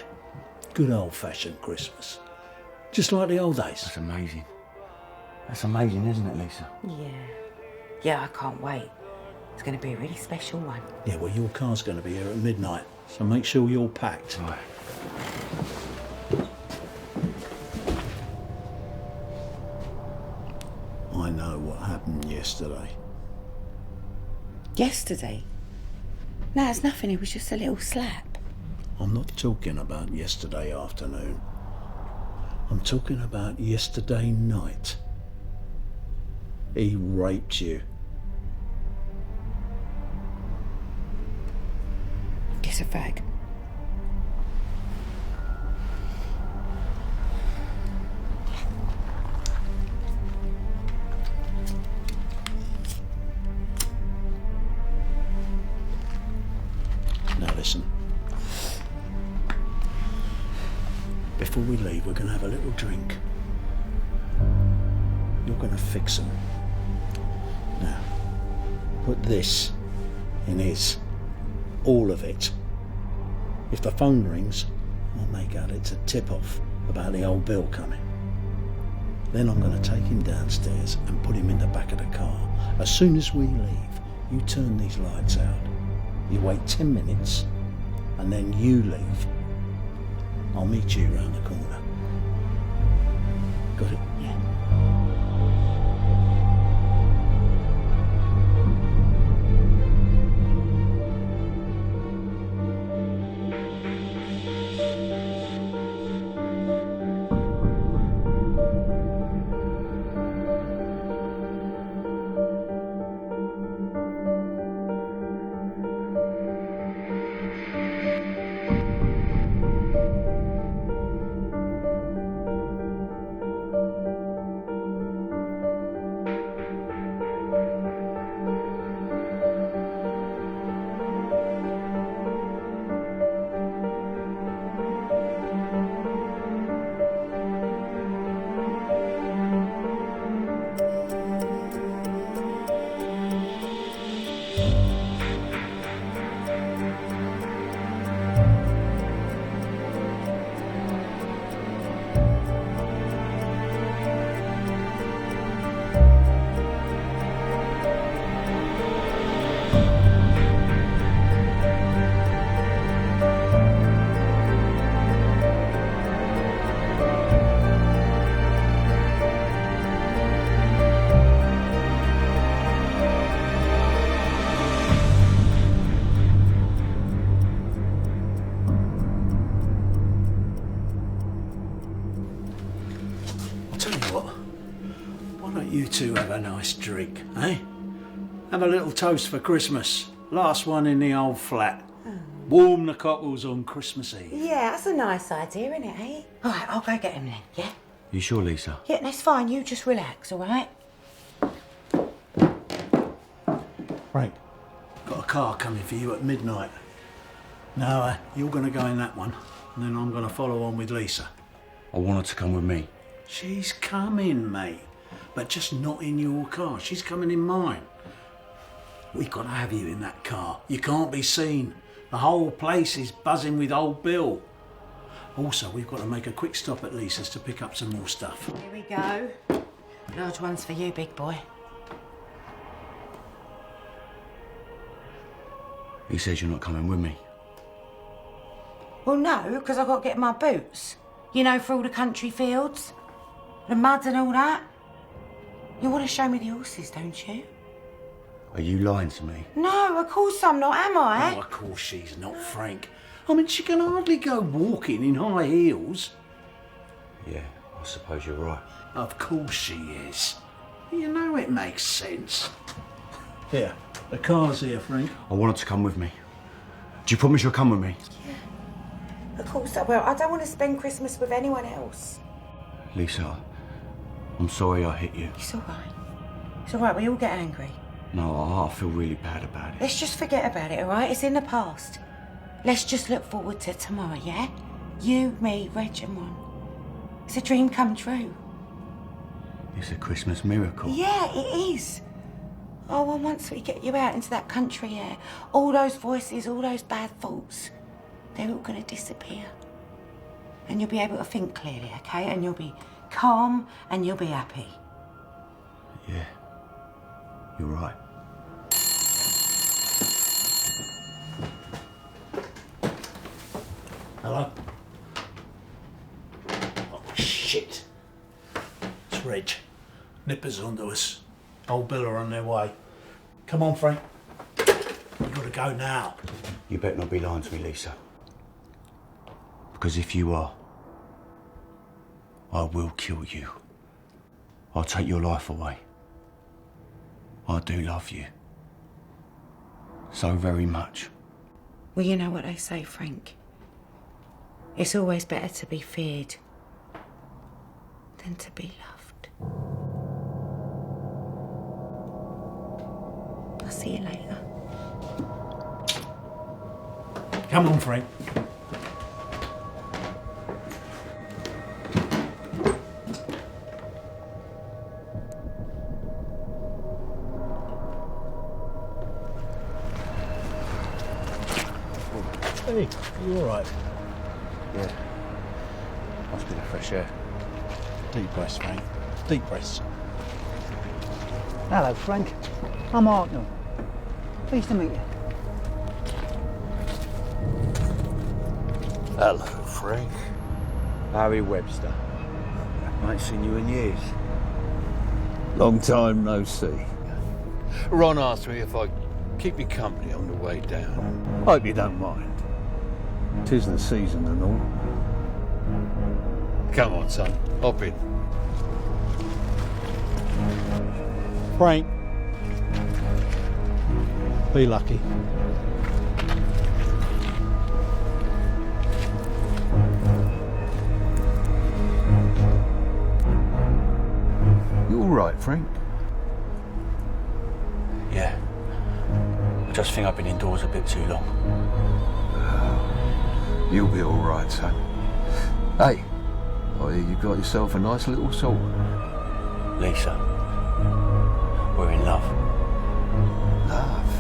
Good old-fashioned Christmas. Just like the old days. That's amazing. That's amazing, isn't it, Lisa? Yeah. Yeah, I can't wait. It's going to be a really special one. Yeah, well, your car's going to be here at midnight, so make sure you're packed. Right. I know what happened yesterday. Yesterday? No, it's nothing. It was just a little slap. I'm not talking about yesterday afternoon. I'm talking about yesterday night. He raped you. Kiss a fag. Now listen. Before we leave, we're going to have a little drink. You're going to fix them. Now, put this in his. All of it. If the phone rings, I'll make out it's a tip-off about the old bill coming. Then I'm going to take him downstairs and put him in the back of the car. As soon as we leave, you turn these lights out. You wait 10 minutes, and then you leave. I'll meet you round the corner. Got it? Yeah. You two have a nice drink, eh? Have a little toast for Christmas. Last one in the old flat. Warm the cockles on Christmas Eve. Yeah, that's a nice idea, isn't it, eh? All right, I'll go get him then, yeah? You sure, Lisa? Yeah, that's fine. You just relax, all right? Frank, got a car coming for you at midnight. Now, you're going to go in that one, and then I'm going to follow on with Lisa. I want her to come with me. She's coming, mate, but just not in your car. She's coming in mine. We've got to have you in that car. You can't be seen. The whole place is buzzing with old Bill. Also, we've got to make a quick stop at Lisa's to pick up some more stuff. Here we go. Large ones for you, big boy. He says you're not coming with me. Well, no, because I've got to get my boots. You know, for all the country fields. The mud and all that. You want to show me the horses, don't you? Are you lying to me? No, of course I'm not, am I? Oh, of course she's not, Frank. I mean, she can hardly go walking in high heels. Yeah, I suppose you're right. Of course she is. You know it makes sense. Here, the car's here, Frank. I want her to come with me. Do you promise you'll come with me? Of course I will. I don't want to spend Christmas with anyone else. Lisa, I'm sorry I hit you. It's all right. It's all right, we all get angry. No, I feel really bad about it. Let's just forget about it, all right? It's in the past. Let's just look forward to tomorrow, yeah? You, me, Reg and Ron. It's a dream come true. It's a Christmas miracle. Yeah, it is. Oh, and once we get you out into that country air, all those voices, all those bad thoughts, they're all going to disappear. And you'll be able to think clearly, okay? And you'll be calm and you'll be happy. Yeah, you're right. Hello? Oh, shit. It's Reg. Nippers onto us. Old Bill are on their way. Come on, Frank. We've got to go now. You better not be lying to me, Lisa. Because if you are, I will kill you. I'll take your life away. I do love you. So very much. Well, you know what they say, Frank. It's always better to be feared than to be loved. I'll see you later. Come on, Frank. Hey, you all right? Yeah. Must be the fresh air. Deep breaths, Frank. Deep breaths. Hello, Frank. I'm Arthur. Pleased to meet you. Hello, Frank. Harry Webster. I ain't seen you in years. Long time no see. Ron asked me if I'd keep you company on the way down. Hope you don't mind. 'Tis the season and all. Come on, son. Hop in. Frank. Be lucky. You all right, Frank? Yeah. I just think I've been indoors a bit too long. You'll be all right, son. Hey, I hear you got yourself a nice little sort. Lisa, we're in love. Love?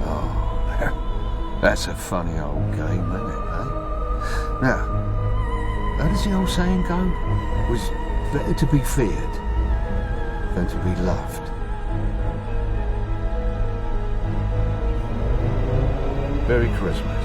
Oh, that's a funny old game, isn't it, eh? Now, how does the old saying go? It was better to be feared than to be loved. Merry Christmas.